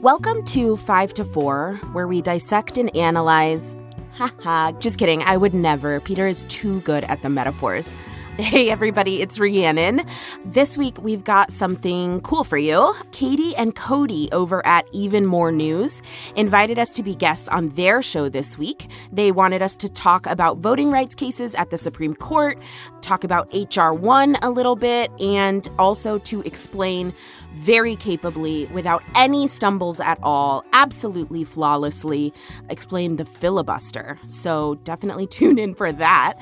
Welcome to 5 to 4, where we dissect and analyze. Haha, just kidding. I would never. Peter is too good at the metaphors. Hey, everybody, it's Rhiannon. This week, we've got something cool for you. Katy and Cody over at Even More News invited us to be guests on their show this week. They wanted us to talk about voting rights cases at the Supreme Court, talk about H.R. 1 a little bit, and also to explain very capably, without any stumbles at all, absolutely flawlessly, explain the filibuster. So definitely tune in for that.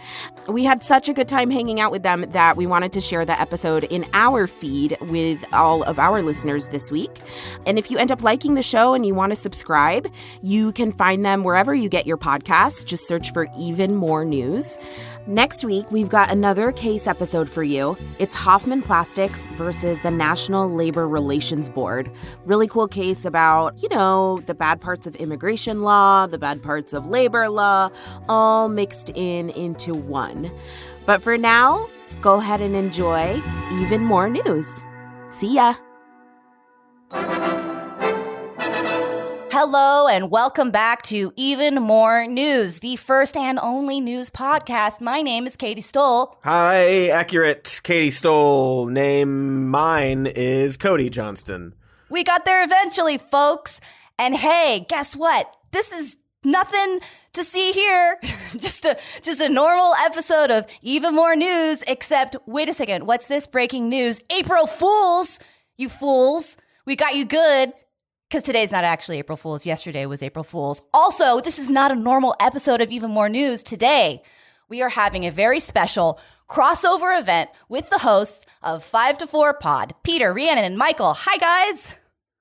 We had such a good time hanging out with them that we wanted to share the episode in our feed with all of our listeners this week. And if you end up liking the show and you want to subscribe, you can find them wherever you get your podcasts. Just search for Even More News. Next week, we've got another case episode for you. It's Hoffman Plastics versus the National Labor Relations Board. Really cool case about, the bad parts of immigration law, the bad parts of labor law, all mixed into one. But for now, go ahead and enjoy Even More News. See ya. Hello and welcome back to Even More News, the first and only news podcast. My name is Katy Stoll. Hi, accurate. Katy Stoll. Mine is Cody Johnston. We got there eventually, folks. And hey, guess what? This is nothing to see here. just a normal episode of Even More News, except, wait a second, what's this breaking news? April Fools! You fools. We got you good. Because today's not actually April Fool's. Yesterday was April Fool's. Also, this is not a normal episode of Even More News. Today, we are having a very special crossover event with the hosts of 5 to 4 Pod, Peter, Rhiannon, and Michael. Hi, guys.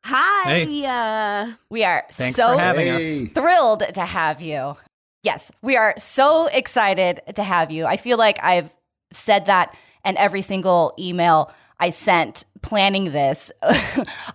Hi. Hey. We are Thanks so for having us. Thrilled to have you. Yes, we are so excited to have you. I feel like I've said that in every single email I sent planning this.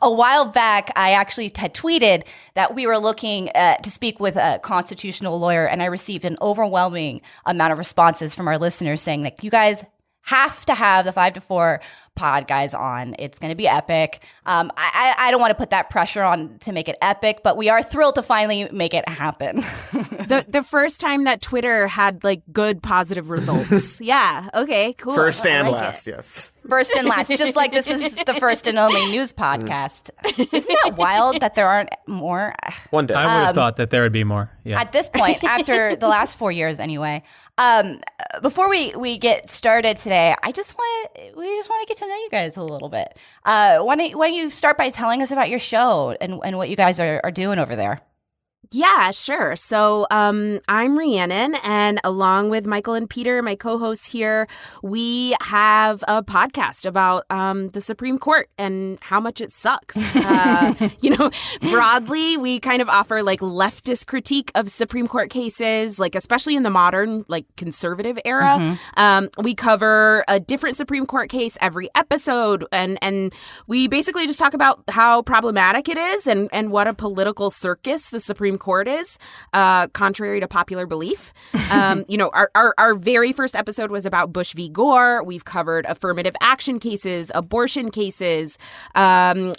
A while back, I actually had tweeted that we were looking to speak with a constitutional lawyer, and I received an overwhelming amount of responses from our listeners saying that you guys have to have the 5 to 4 Pod guys on. It's going to be epic. I don't want to put that pressure on to make it epic, but we are thrilled to finally make it happen. The first time that Twitter had good positive results. Yeah. Okay, cool. First and last, yes. First and last, just like this is the first and only news podcast. Isn't that wild that there aren't more? One day. I would have thought that there would be more. Yeah. At this point, after the last 4 years anyway. Before we get started today, we just want to get to know you guys a little bit. Why don't you start by telling us about your show and what you guys are doing over there? Yeah, sure. So I'm Rhiannon, and along with Michael and Peter, my co-hosts here, we have a podcast about the Supreme Court and how much it sucks. Broadly, we kind of offer leftist critique of Supreme Court cases, especially in the modern, conservative era. Mm-hmm. We cover a different Supreme Court case every episode, and we basically just talk about how problematic it is and what a political circus the Supreme Court is, contrary to popular belief. Our very first episode was about Bush v. Gore. We've covered affirmative action cases, abortion cases,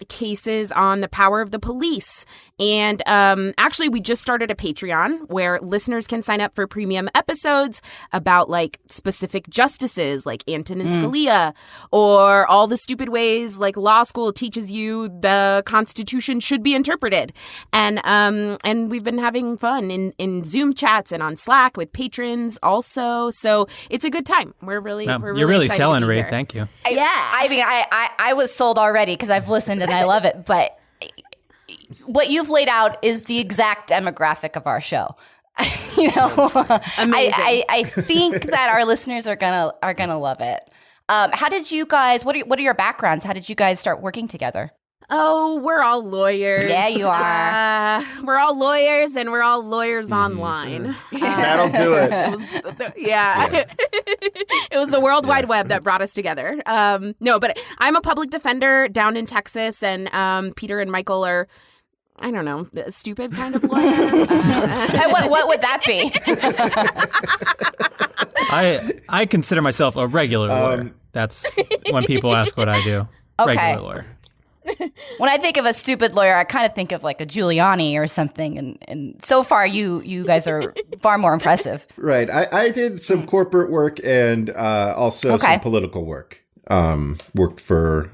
cases on the power of the police. And actually, we just started a Patreon where listeners can sign up for premium episodes about specific justices like Antonin Scalia, or all the stupid ways law school teaches you the Constitution should be interpreted. And we've been having fun in Zoom chats and on Slack with patrons also. So it's a good time. We're really you're really selling, Ray. Thank you. I was sold already because I've listened and I love it. But what you've laid out is the exact demographic of our show. Amazing. I think that our listeners are gonna love it. How did you guys? What are your backgrounds? How did you guys start working together? Oh, we're all lawyers. Yeah, you are. We're all lawyers, and we're all lawyers online. That'll do it. It was the World Wide Web that brought us together. But I'm a public defender down in Texas, and Peter and Michael are, I don't know, a stupid kind of lawyer. What would that be? I consider myself a regular lawyer. That's when people ask what I do. Okay. Regular lawyer. When I think of a stupid lawyer, I kind of think of like a Giuliani or something. And so far, you guys are far more impressive. Right. I did some corporate work and also some political work. Worked for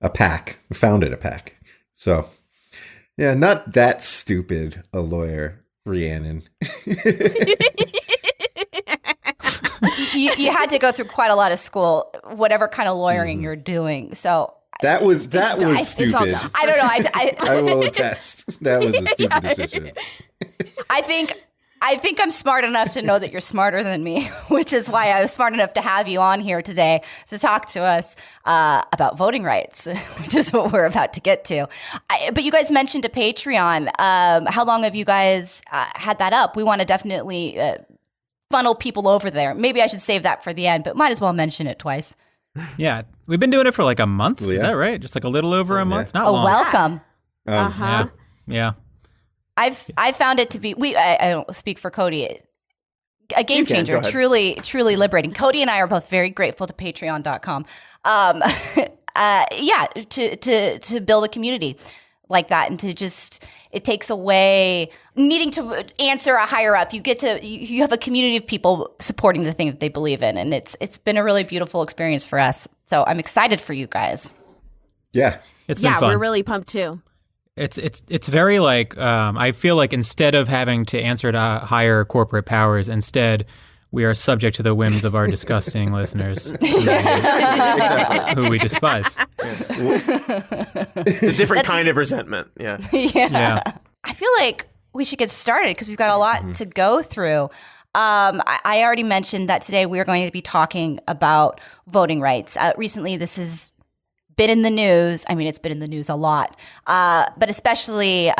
a PAC, founded a PAC. So, yeah, not that stupid a lawyer, Rhiannon. You had to go through quite a lot of school, whatever kind of lawyering you're doing. So that was stupid. I don't know. I will attest. That was a stupid decision. I think I'm smart enough to know that you're smarter than me, which is why I was smart enough to have you on here today to talk to us about voting rights, which is what we're about to get to. But you guys mentioned a Patreon. How long have you guys had that up? We want to definitely funnel people over there. Maybe I should save that for the end, but might as well mention it twice. Yeah, we've been doing it for like a month. Yeah. Is that right? Just like a little over a month? Not long. Welcome. Yeah. I've found it to be, I don't speak for Cody, a game changer, truly liberating. Cody and I are both very grateful to patreon.com. To build a community like that, and to just, it takes away needing to answer a higher up. You have a community of people supporting the thing that they believe in, and it's been a really beautiful experience for us. So I'm excited for you guys. Yeah. It's been fun. We're really pumped too. It's very like, I feel like instead of having to answer to higher corporate powers, instead we are subject to the whims of our disgusting listeners who we despise. It's a different kind of resentment. Yeah. Yeah. I feel like we should get started because we've got a lot to go through. I already mentioned that today we are going to be talking about voting rights. Recently, this has been in the news. I mean, it's been in the news a lot, but especially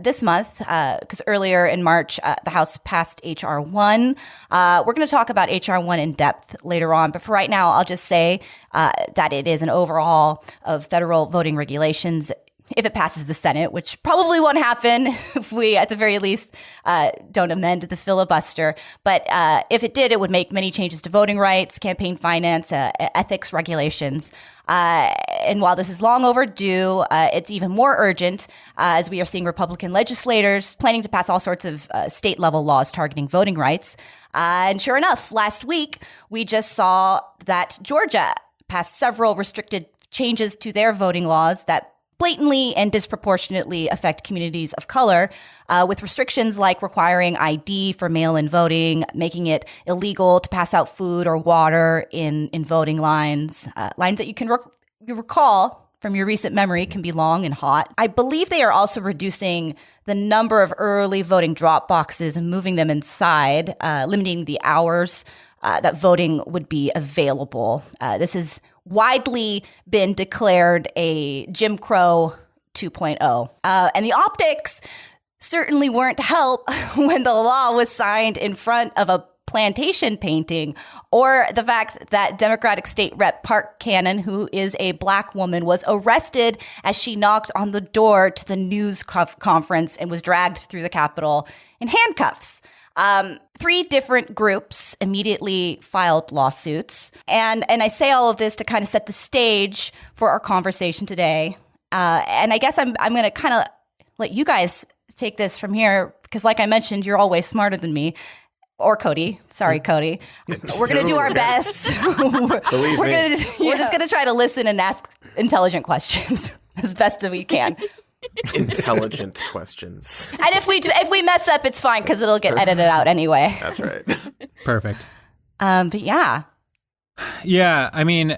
this month, because earlier in March, the House passed H.R. 1. We're going to talk about H.R. 1 in depth later on, but for right now, I'll just say that it is an overhaul of federal voting regulations if it passes the Senate, which probably won't happen if we, at the very least, don't amend the filibuster. But if it did, it would make many changes to voting rights, campaign finance, ethics regulations. And while this is long overdue, it's even more urgent as we are seeing Republican legislators planning to pass all sorts of state-level laws targeting voting rights. And sure enough, last week, we just saw that Georgia passed several restricted changes to their voting laws that blatantly and disproportionately affect communities of color, with restrictions like requiring ID for mail-in voting, making it illegal to pass out food or water in voting lines, lines that you can recall from your recent memory can be long and hot. I believe they are also reducing the number of early voting drop boxes and moving them inside, limiting the hours that voting would be available. This is widely been declared a Jim Crow 2.0. And the optics certainly weren't to help when the law was signed in front of a plantation painting, or the fact that Democratic State Rep Park Cannon, who is a Black woman, was arrested as she knocked on the door to the news conference and was dragged through the Capitol in handcuffs. 3 different groups immediately filed lawsuits. And I say all of this to kind of set the stage for our conversation today. And I guess I'm going to kind of let you guys take this from here, because like I mentioned, you're always smarter than me. Or Cody. Sorry, Cody. We're going to do our best. We're just going to try to listen and ask intelligent questions as best as we can. Intelligent questions. And if we mess up, it's fine because it'll get edited out anyway. That's right. Perfect. But yeah. Yeah, I mean,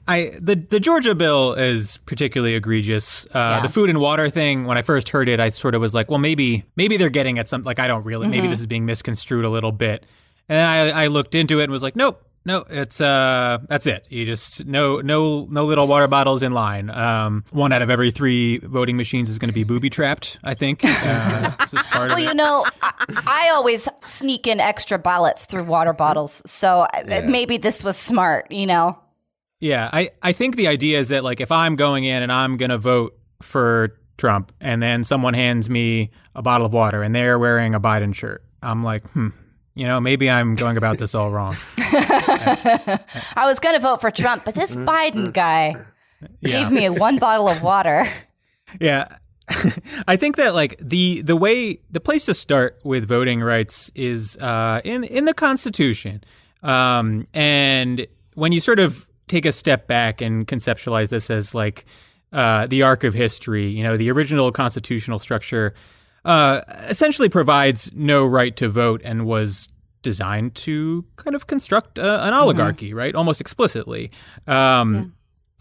the Georgia bill is particularly egregious. The food and water thing, when I first heard it, I sort of was like, well, maybe they're getting at something. Like, I don't really. Maybe this is being misconstrued a little bit. And then I looked into it and was like, nope. No, it's that's it. You just no little water bottles in line. 1 out of every 3 voting machines is going to be booby trapped, I think. It's part of it. You know, I always sneak in extra ballots through water bottles, so maybe this was smart. You know. Yeah, I think the idea is that, like, if I'm going in and I'm going to vote for Trump, and then someone hands me a bottle of water and they're wearing a Biden shirt, I'm like, you know, maybe I'm going about this all wrong. I was going to vote for Trump, but this Biden guy, Gave me one bottle of water. Yeah. I think that like the place to start with voting rights is in the Constitution. And when you sort of take a step back and conceptualize this as like the arc of history, the original constitutional structure essentially provides no right to vote and was designed to kind of construct an oligarchy, right? Almost explicitly.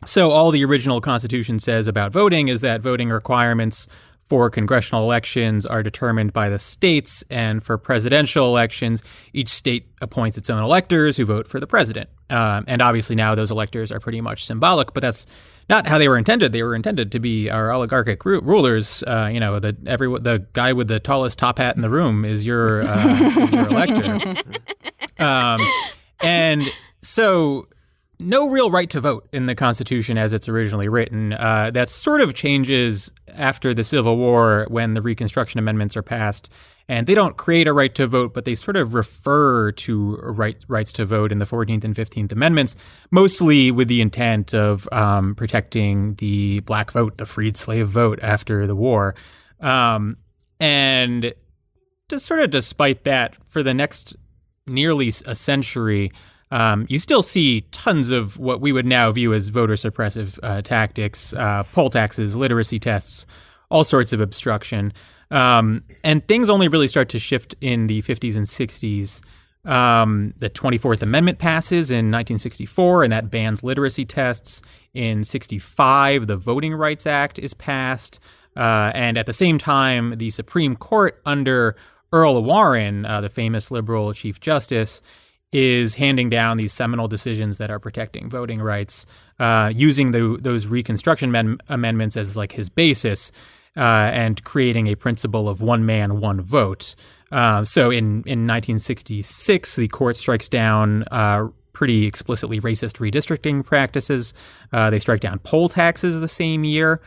So all the original Constitution says about voting is that voting requirements for congressional elections are determined by the states, and for presidential elections, each state appoints its own electors who vote for the president. And obviously now those electors are pretty much symbolic, but that's not how they were intended. They were intended to be our oligarchic rulers. The guy with the tallest top hat in the room is your elector. And so no real right to vote in the Constitution as it's originally written. That sort of changes after the Civil War when the Reconstruction Amendments are passed. And they don't create a right to vote, but they sort of refer to rights to vote in the 14th and 15th Amendments, mostly with the intent of protecting the black vote, the freed slave vote after the war. And just sort of despite that, for the next nearly a century, you still see tons of what we would now view as voter suppressive tactics, poll taxes, literacy tests, all sorts of obstruction. And things only really start to shift in the 50s and 60s. The 24th Amendment passes in 1964, and that bans literacy tests. In 65, the Voting Rights Act is passed. And at the same time, the Supreme Court under Earl Warren, the famous liberal Chief Justice, is handing down these seminal decisions that are protecting voting rights, using those Reconstruction amendments as like his basis, and creating a principle of one man, one vote. So in 1966, the court strikes down pretty explicitly racist redistricting practices. They strike down poll taxes the same year.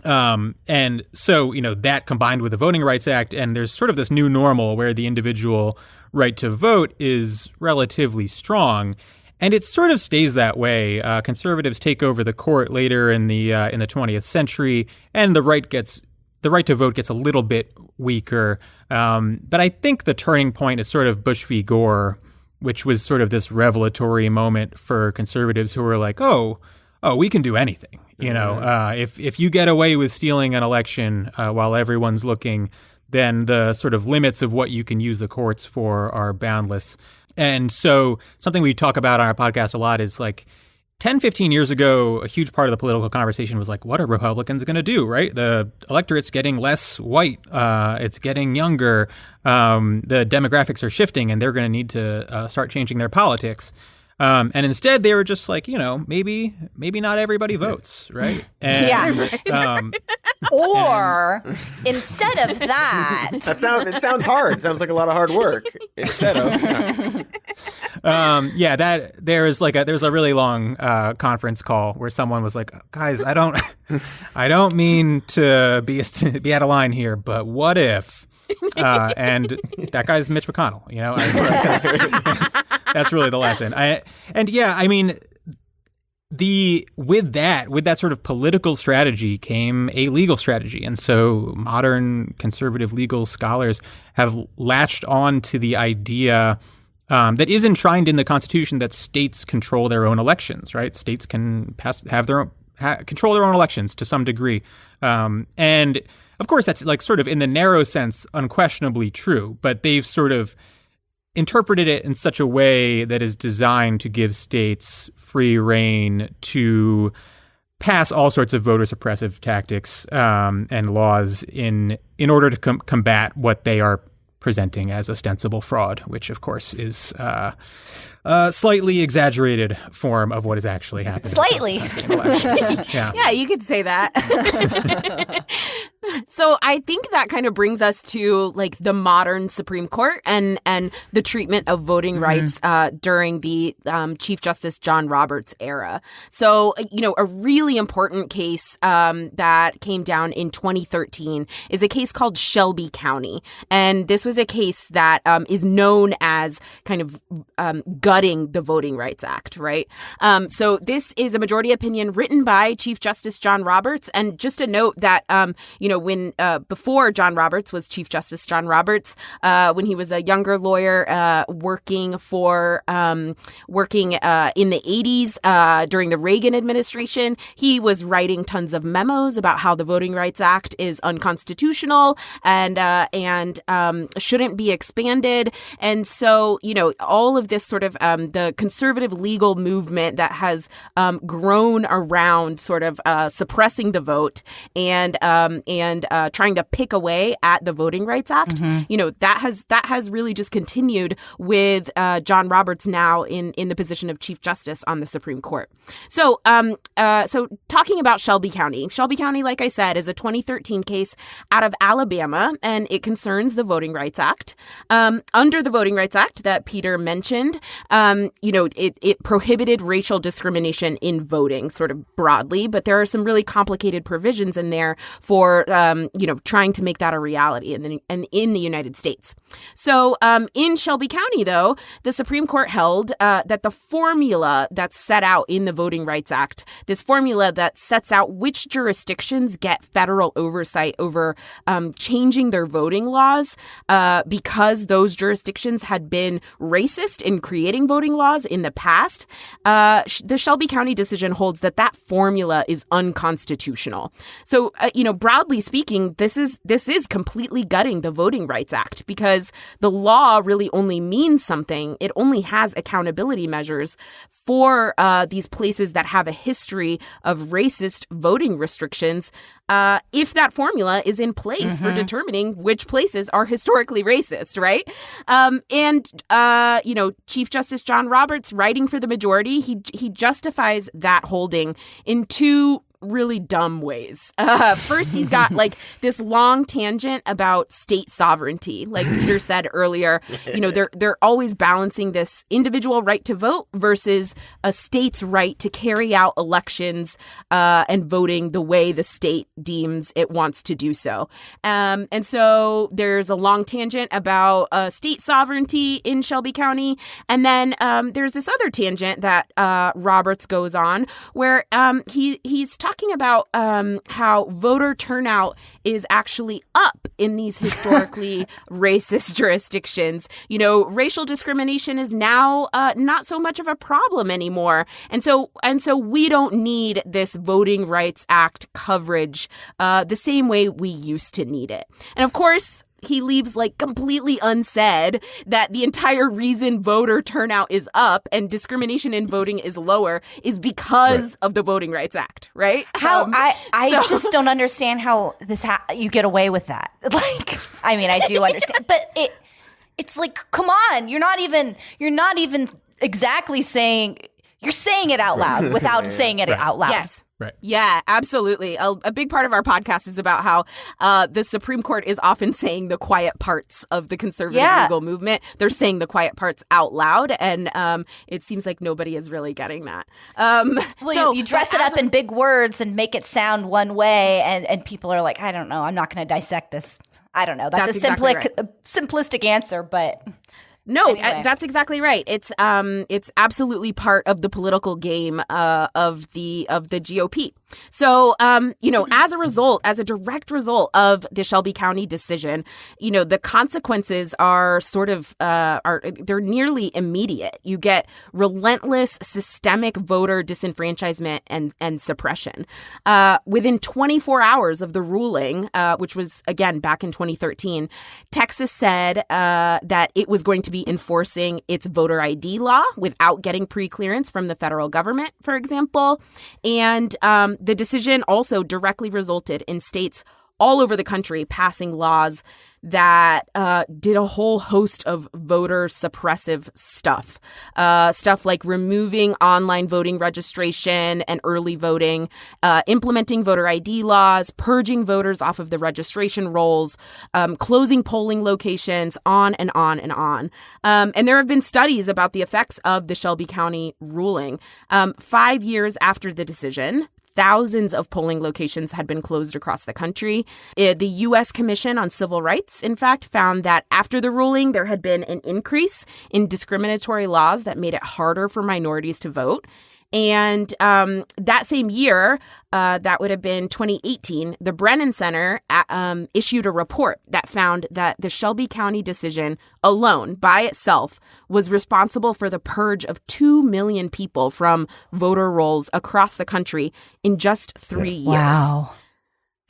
And so, that combined with the Voting Rights Act, and there's sort of this new normal where the individual right to vote is relatively strong. And it sort of stays that way. Conservatives take over the court later in the 20th century, and the right to vote gets a little bit weaker. But I think the turning point is sort of Bush v. Gore, which was sort of this revelatory moment for conservatives who were like, oh, we can do anything. If you get away with stealing an election while everyone's looking, then the sort of limits of what you can use the courts for are boundless. And so something we talk about on our podcast a lot is like 10, 15 years ago, a huge part of the political conversation was like, what are Republicans going to do, right? The electorate's getting less white. It's getting younger. The demographics are shifting, and they're going to need to start changing their politics. And instead, they were just like, maybe not everybody votes, right? And, or instead of that, it sounds hard. It sounds like a lot of hard work. Instead of, there's a really long conference call where someone was like, guys, I don't mean to be out of line here, but what if? And that guy's Mitch McConnell, that's really the lesson. With that sort of political strategy came a legal strategy. And so modern conservative legal scholars have latched on to the idea that is enshrined in the Constitution that states control their own elections, right? States can control their own elections to some degree. And of course, that's like sort of in the narrow sense, unquestionably true, but they've sort of interpreted it in such a way that is designed to give states free rein to pass all sorts of voter suppressive tactics and laws in order to combat what they are presenting as ostensible fraud, which of course is a slightly exaggerated form of what is actually happening. Slightly. Yeah, you could say that. So I think that kind of brings us to like the modern Supreme Court and the treatment of voting rights during the Chief Justice John Roberts era. So, a really important case that came down in 2013 is a case called Shelby County. And this was was a case that is known as kind of gutting the Voting Rights Act, right? So this is a majority opinion written by Chief Justice John Roberts. And just a note that, when before John Roberts was Chief Justice John Roberts, when he was a younger lawyer working in the 80s during the Reagan administration, he was writing tons of memos about how the Voting Rights Act is unconstitutional and shouldn't be expanded. And so, all of this sort of the conservative legal movement that has grown around sort of suppressing the vote and trying to pick away at the Voting Rights Act, that has really just continued with John Roberts now in the position of Chief Justice on the Supreme Court. So talking about Shelby County, like I said, is a 2013 case out of Alabama, and it concerns the Voting Rights Act. Under the Voting Rights Act that Peter mentioned, it prohibited racial discrimination in voting sort of broadly, but there are some really complicated provisions in there for, trying to make that a reality in the United States. So in Shelby County, though, the Supreme Court held that the formula that's set out in the Voting Rights Act, this formula that sets out which jurisdictions get federal oversight over changing their voting laws because those jurisdictions had been racist in creating voting laws in the past, the Shelby County decision holds that formula is unconstitutional. So, broadly speaking, this is completely gutting the Voting Rights Act because the law really only means something. It only has accountability measures for these places that have a history of racist voting restrictions if that formula is in place for determining which places are historically racist, right? Chief Justice John Roberts, writing for the majority, he justifies that holding in two really dumb ways. First, he's got this long tangent about state sovereignty. Like Peter said earlier, they're always balancing this individual right to vote versus a state's right to carry out elections and voting the way the state deems it wants to do so. And so there's a long tangent about state sovereignty in Shelby County. And then there's this other tangent that Roberts goes on where he's talking about how voter turnout is actually up in these historically racist jurisdictions. Racial discrimination is now not so much of a problem anymore. And so we don't need this Voting Rights Act coverage the same way we used to need it. And of course, he leaves completely unsaid that the entire reason voter turnout is up and discrimination in voting is lower is because of the Voting Rights Act, right? I just don't understand how you get away with that. I do understand, but it's come on, you're not even exactly saying, you're saying it out loud without saying it out loud. Yes. Right. Yeah, absolutely. A big part of our podcast is about how the Supreme Court is often saying the quiet parts of the conservative legal movement. They're saying the quiet parts out loud, and it seems like nobody is really getting that. You dress it up in big words and make it sound one way, and people are like, I don't know, I'm not going to dissect this. I don't know. That's exactly right. simplistic answer, but... No, anyway. That's exactly right. It's absolutely part of the political game of the GOP. So, as a direct result of the Shelby County decision, the consequences are sort of they're nearly immediate. You get relentless systemic voter disenfranchisement and suppression. Within 24 hours of the ruling, which was, again, back in 2013, Texas said that it was going to be enforcing its voter ID law without getting pre-clearance from the federal government, for example. And the decision also directly resulted in states all over the country passing laws that did a whole host of voter suppressive stuff. Stuff like removing online voting registration and early voting, implementing voter ID laws, purging voters off of the registration rolls, closing polling locations, on and on and on. And there have been studies about the effects of the Shelby County ruling. 5 years after the decision, thousands of polling locations had been closed across the country. The U.S. Commission on Civil Rights, in fact, found that after the ruling, there had been an increase in discriminatory laws that made it harder for minorities to vote. And that same year, that would have been 2018, the Brennan Center issued a report that found that the Shelby County decision alone, by itself, was responsible for the purge of 2 million people from voter rolls across the country in just 3 years. Wow.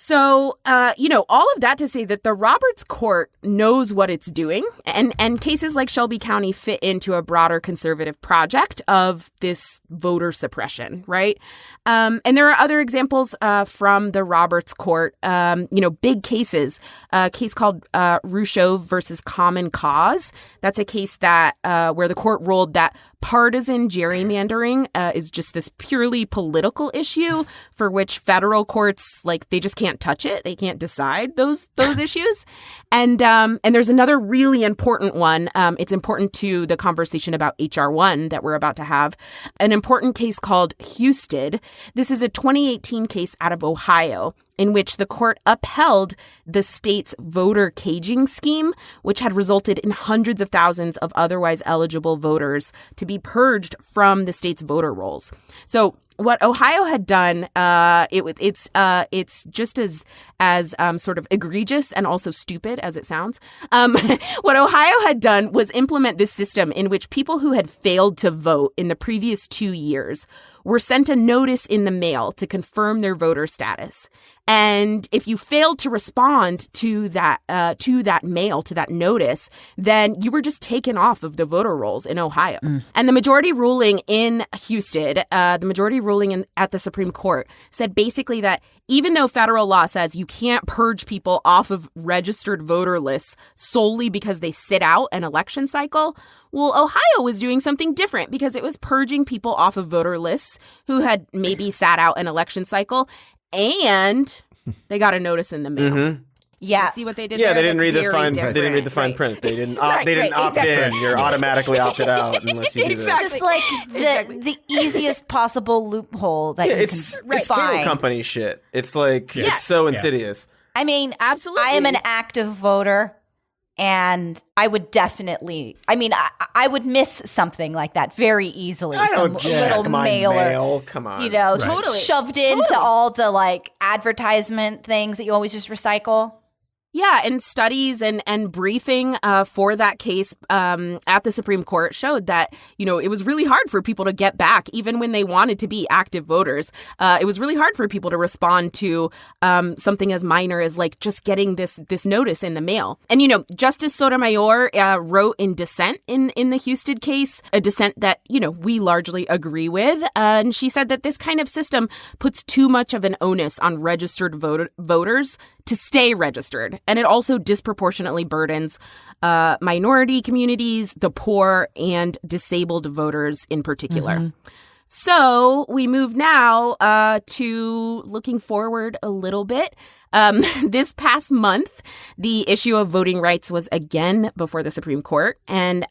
So, all of that to say that the Roberts Court knows what it's doing, and cases like Shelby County fit into a broader conservative project of this voter suppression, right? And there are other examples from the Roberts Court, big cases. A case called Rucho versus Common Cause. That's a case that where the court ruled that partisan gerrymandering is just this purely political issue for which federal courts, they just can't touch it. They can't decide those issues. And there's another really important one. It's important to the conversation about H.R. 1 that we're about to have. An important case called Husted. This is a 2018 case out of Ohio in which the court upheld the state's voter caging scheme, which had resulted in hundreds of thousands of otherwise eligible voters to be purged from the state's voter rolls. So what Ohio had done, it's just as sort of egregious and also stupid as it sounds. What Ohio had done was implement this system in which people who had failed to vote in the previous 2 years were sent a notice in the mail to confirm their voter status. And if you failed to respond to that mail, to that notice, then you were just taken off of the voter rolls in Ohio. And the majority ruling in Husted, at the Supreme Court, said basically that even though federal law says you can't purge people off of registered voter lists solely because they sit out an election cycle, well, Ohio was doing something different because it was purging people off of voter lists who had maybe sat out an election cycle, and they got a notice in the mail. Mm-hmm. Yeah. You see what they did? Yeah, there? they didn't read the fine. different. They didn't read the fine print. They didn't. They didn't opt in. You're automatically opted out unless you do this. It's just like the easiest possible loophole that you It's can cable find. company shit. It's like it's so insidious. I mean, Absolutely. I am an active voter, and I would definitely. I mean, I would miss something like that very easily. Some little mailer, mail. Come on, Totally. shoved into all the advertisement things that you always just recycle. Yeah, and studies and briefing for that case at the Supreme Court showed that, it was really hard for people to get back, even when they wanted to be active voters. It was really hard for people to respond to something as minor as just getting this notice in the mail. And, Justice Sotomayor wrote in dissent in the Husted case, a dissent that, we largely agree with. And she said that this kind of system puts too much of an onus on registered voters to stay registered. And it also disproportionately burdens minority communities, the poor, and disabled voters in particular. Mm-hmm. So we move now to looking forward a little bit. This past month, the issue of voting rights was again before the Supreme Court. And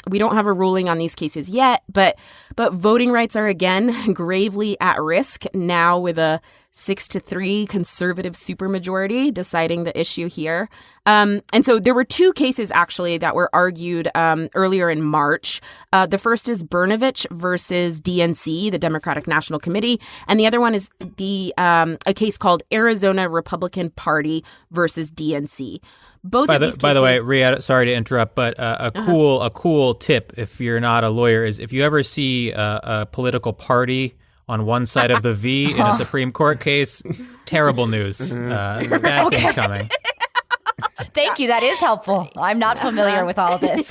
we don't have a ruling on these cases yet, but voting rights are again gravely at risk now with a 6-3 conservative supermajority deciding the issue here. And so there were two cases actually that were argued earlier in March. The first is Brnovich versus DNC, the Democratic National Committee, and the other one is a case called Arizona Republican Party versus DNC. Both of these cases, by the way, Rhea, sorry to interrupt, but a cool tip if you're not a lawyer is if you ever see a political party on one side of the V in a Supreme Court case, terrible news. Bad things coming. Thank you. That is helpful. I'm not familiar with all this.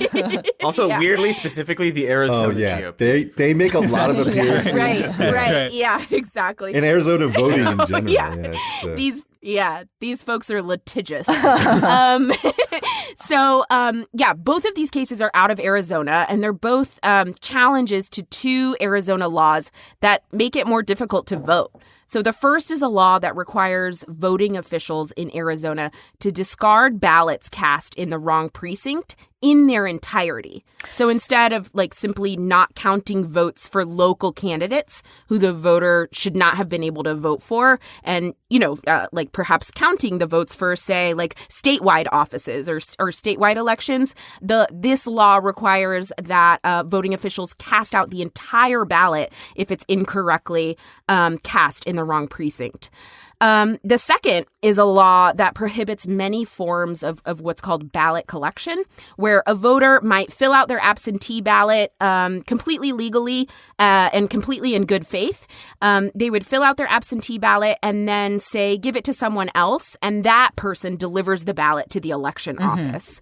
Also, weirdly, specifically the Arizona GOP. They make a lot of appearances. Right. Yeah, exactly. In Arizona voting in general. These folks are litigious. Both of these cases are out of Arizona, and they're both challenges to two Arizona laws that make it more difficult to vote. So the first is a law that requires voting officials in Arizona to discard ballots cast in the wrong precinct in their entirety. So instead of like simply not counting votes for local candidates who the voter should not have been able to vote for, and, like perhaps counting the votes for, say, like statewide offices or statewide elections, this law requires that voting officials cast out the entire ballot if it's incorrectly cast in the wrong precinct. The second is a law that prohibits many forms of what's called ballot collection, where a voter might fill out their absentee ballot completely legally and completely in good faith. They would fill out their absentee ballot and then say, give it to someone else, and that person delivers the ballot to the election office.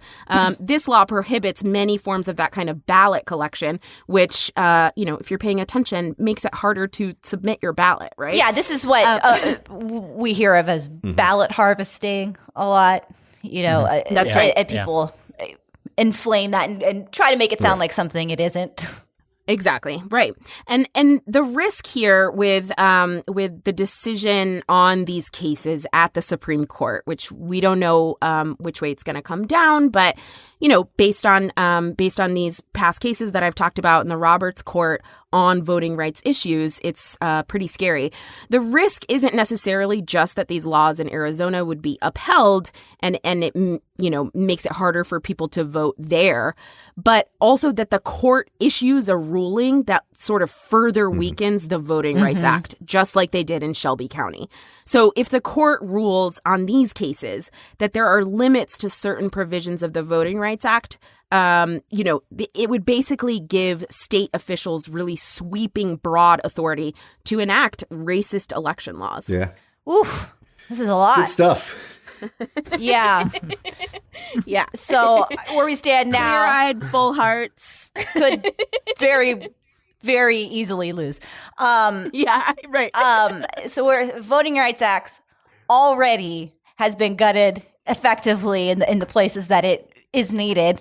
This law prohibits many forms of that kind of ballot collection, which, if you're paying attention, makes it harder to submit your ballot, right? Yeah, this is what we hear of as ballot harvesting a lot. That's right. And people inflame that and try to make it sound like something it isn't. Exactly. Right. And the risk here with the decision on these cases at the Supreme Court, which we don't know which way it's going to come down, but based on these past cases that I've talked about in the Roberts Court on voting rights issues, it's pretty scary. The risk isn't necessarily just that these laws in Arizona would be upheld and it makes it harder for people to vote there, but also that the court issues a ruling that sort of further weakens the Voting Rights Act, just like they did in Shelby County. So if the court rules on these cases that there are limits to certain provisions of the Voting Rights Act, it would basically give state officials really sweeping, broad authority to enact racist election laws. Yeah. Oof. This is a lot. Good stuff. Yeah. Yeah. So where we stand now, clear-eyed, full hearts, could very, very easily lose. Yeah, right. So we're Voting Rights Act already has been gutted effectively in the places that it is needed,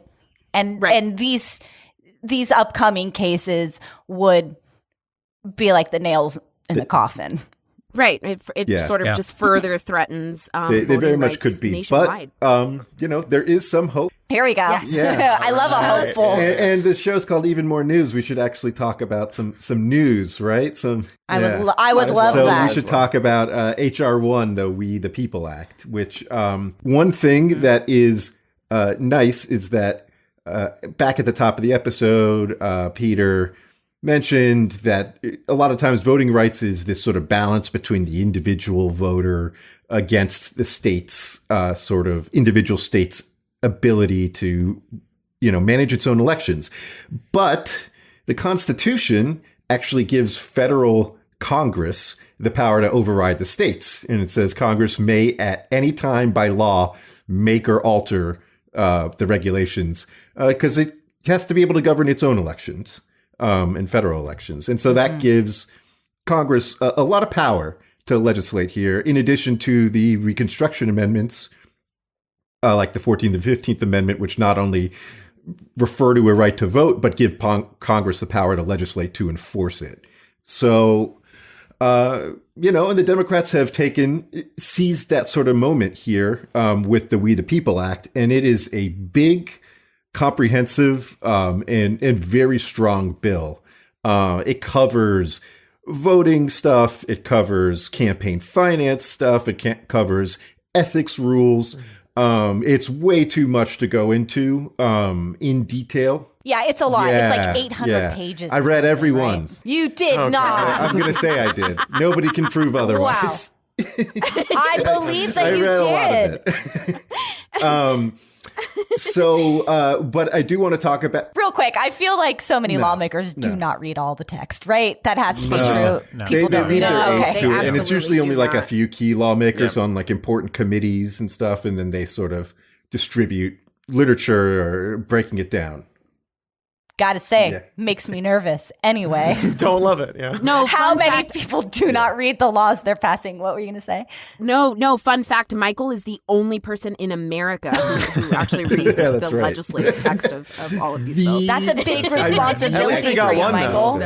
and these upcoming cases would be like the nails in the coffin. Right. It sort of just further threatens they very much could be nationwide. But, there is some hope. Here we go. Yes. Yeah. I love a hopeful. And this show's called Even More News. We should actually talk about some news, right? I would love so that. We should talk about H.R. 1, the We the People Act, which one thing that is nice is that back at the top of the episode, Peter mentioned that a lot of times voting rights is this sort of balance between the individual voter against the state's individual state's ability to, manage its own elections. But the Constitution actually gives federal Congress the power to override the states. And it says Congress may at any time by law make or alter the regulations because it has to be able to govern its own elections. In federal elections. And so that gives Congress a lot of power to legislate here, in addition to the Reconstruction amendments, like the 14th and 15th Amendment, which not only refer to a right to vote, but give Congress the power to legislate to enforce it. So, and the Democrats have seized that sort of moment here with the We the People Act, and it is a big, comprehensive and very strong bill. It covers voting stuff. It covers campaign finance stuff. It covers ethics rules. It's way too much to go into in detail. Yeah, it's a lot. Yeah, it's like 800 pages. I read every one. Right? You did not. I'm going to say I did. Nobody can prove otherwise. Wow. I believe that you did. A lot of it. But I do want to talk about real quick. I feel like so many lawmakers do not read all the text, right? That has to be true. No. People they don't read read their it. aides to it, and it's usually only like a not. few key lawmakers on like important committees and stuff, and then they sort of distribute literature or breaking it down. Gotta say, makes me nervous. Anyway, Don't love it. Yeah. No, how many people do not read the laws they're passing? What were you going to say? No. Fun fact: Michael is the only person in America who actually reads the legislative text of all of these bills. That's a big responsibility for you, Michael.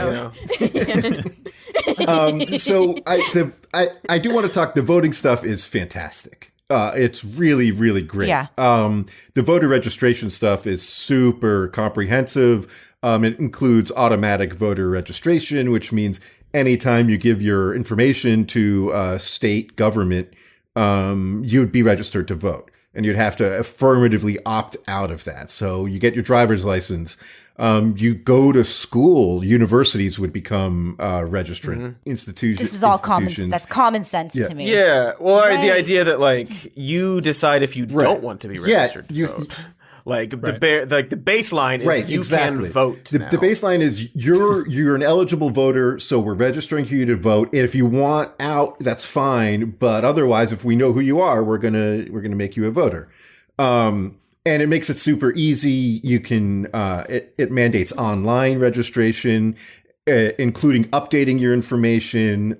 So I do want to talk. The voting stuff is fantastic. It's really, really great. Yeah. The voter registration stuff is super comprehensive. It includes automatic voter registration, which means anytime you give your information to a state government, you'd be registered to vote. And you'd have to affirmatively opt out of that. So you get your driver's license. You go to school. Universities would become registrant institutions. This is all that's common sense to me. Yeah. Well, the idea that like you decide if you don't want to be registered to vote. Like the baseline is you can vote. The baseline is you're an eligible voter, so we're registering you to vote. And if you want out, that's fine. But otherwise, if we know who you are, we're gonna make you a voter. And it makes it super easy. You can it mandates online registration, including updating your information.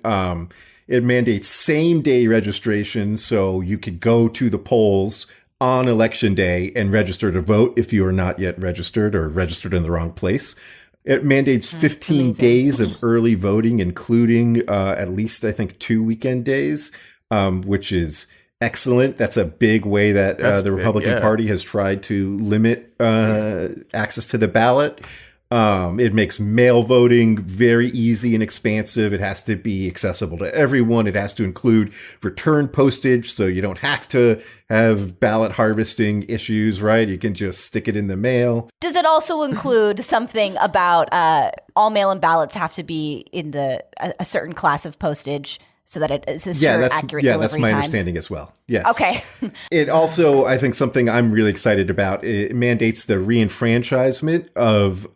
It mandates same day registration, so you could go to the polls on election day and register to vote if you are not yet registered or registered in the wrong place. It mandates 15 days of early voting, including at least, I think, 2 weekend days, which is excellent. That's a big way that the Republican Party has tried to limit access to the ballot. It makes mail voting very easy and expansive. It has to be accessible to everyone. It has to include return postage, so you don't have to have ballot harvesting issues, right? You can just stick it in the mail. Does it also include something about all mail-in ballots have to be in a certain class of postage so that it is accurate delivery that's my times? Understanding as well. Yes. Okay. It also, I think, something I'm really excited about, it mandates the reenfranchisement of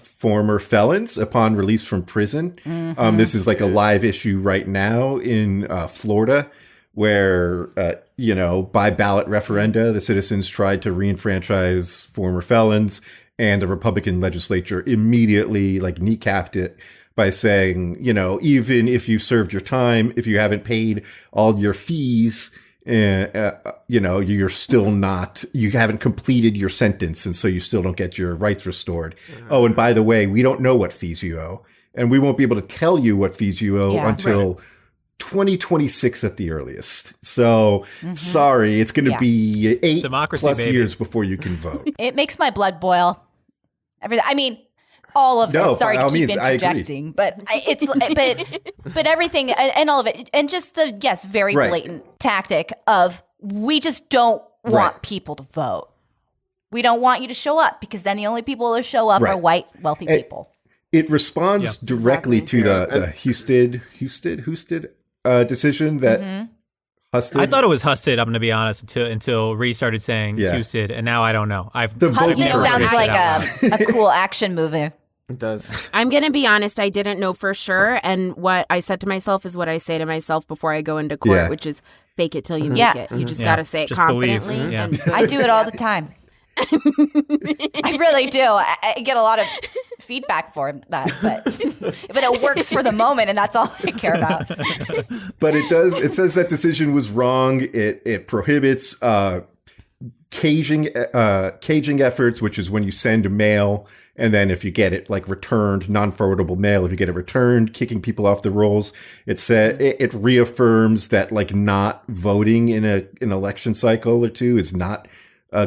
former felons upon release from prison. This is like a live issue right now in Florida, where, by ballot referenda, the citizens tried to reenfranchise former felons, and the Republican legislature immediately kneecapped it by saying, even if you've served your time, if you haven't paid all your fees, you're still not, you haven't completed your sentence. And so you still don't get your rights restored. Oh, and by the way, we don't know what fees you owe. And we won't be able to tell you what fees you owe until 2026 at the earliest. So sorry, it's going to be 8+ years before you can vote. It makes my blood boil. All of it. Sorry to keep interjecting, but but everything and all of it, and just the very blatant tactic of we just don't want people to vote. We don't want you to show up because then the only people that show up are white, wealthy people. It responds directly to the Husted decision that. Husted? I thought it was Husted, I'm going to be honest, until Ree started saying Husted, and now I don't know. Husted sounds like a cool action movie. It does. I'm going to be honest, I didn't know for sure, and what I said to myself is what I say to myself before I go into court, which is fake it till you make it. You just got to say it confidently. And I do it all the time. I really do. I get a lot of feedback for that, but it works for the moment, and that's all I care about. But it does. It says that decision was wrong. It prohibits caging efforts, which is when you send mail, and then if you get it returned, non-forwardable mail, if you get it returned, kicking people off the rolls. It reaffirms that not voting in an election cycle or two is not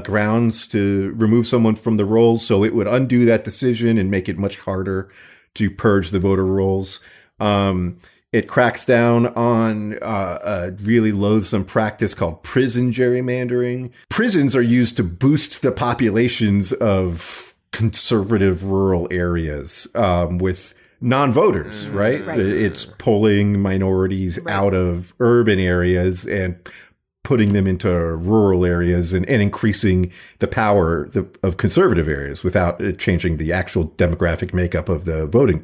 grounds to remove someone from the rolls. So it would undo that decision and make it much harder to purge the voter rolls. It cracks down on a really loathsome practice called prison gerrymandering. Prisons are used to boost the populations of conservative rural areas with non-voters, right? It's pulling minorities out of urban areas and putting them into rural areas and increasing the power of conservative areas without changing the actual demographic makeup of the voting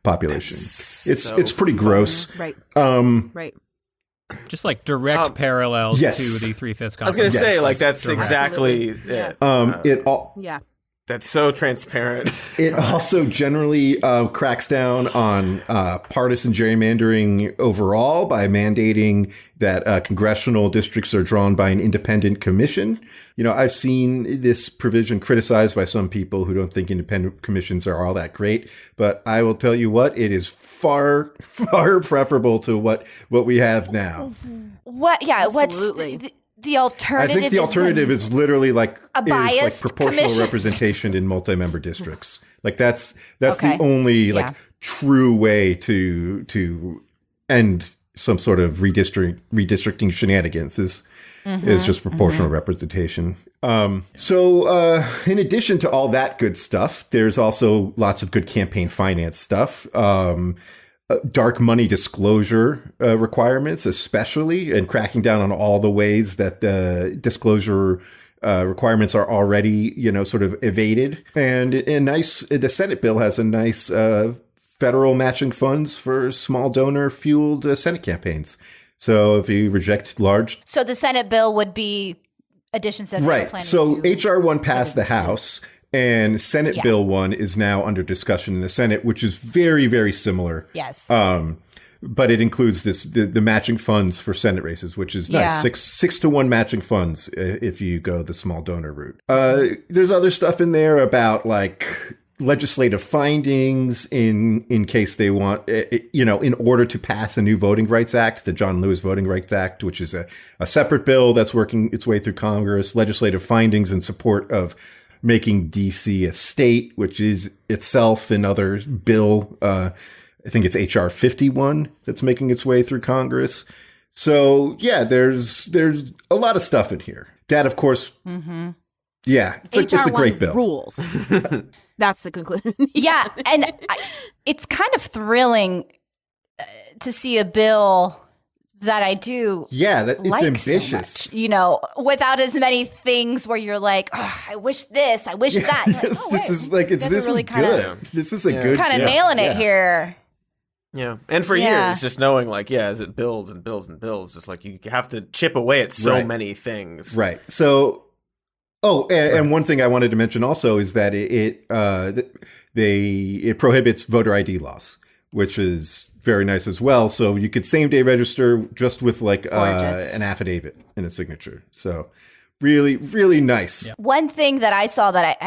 population. It's pretty gross. Right. Just direct parallels to the 3/5 Congress. I was going to say, that's exactly it. That's so transparent. It also generally cracks down on partisan gerrymandering overall by mandating that congressional districts are drawn by an independent commission. I've seen this provision criticized by some people who don't think independent commissions are all that great. But I will tell you what, it is far, far preferable to what we have now. What? Yeah. Absolutely. The alternative. I think the alternative is literally like a biased proportional commission. Representation in multi-member districts. Like that's the only true way to end some sort of redistricting shenanigans is just proportional representation. So in addition to all that good stuff, there's also lots of good campaign finance stuff. Dark money disclosure requirements, especially, and cracking down on all the ways that disclosure requirements are already, sort of evaded. And the Senate bill has a nice federal matching funds for small donor fueled Senate campaigns. So if you reject large, so the Senate bill would be additions that right. So HR 1 passed the House. And Senate Bill 1 is now under discussion in the Senate, which is very, very similar. Yes. But it includes the matching funds for Senate races, which is nice. 6-to-1 matching funds if you go the small donor route. There's other stuff in there about like legislative findings in case they want, in order to pass a new Voting Rights Act, the John Lewis Voting Rights Act, which is a separate bill that's working its way through Congress, legislative findings in support of making DC a state, which is itself another bill. I think it's HR 51 that's making its way through Congress. So yeah, there's a lot of stuff in here. That, of course, it's a great bill. Rules. That's the conclusion. Yeah, and it's kind of thrilling to see a bill that I do. Yeah, it's like ambitious. So much, without as many things where you're like, oh, I wish this, I wish that. Like, this is good. This is a good. Kind of nailing it here. Yeah. And for years, just knowing as it builds and builds and builds, it's like you have to chip away at so many things. Right. So, and one thing I wanted to mention also is that it prohibits voter ID laws, which is very nice as well. So you could same day register just with an affidavit and a signature. So really, really nice. Yeah. One thing that I saw that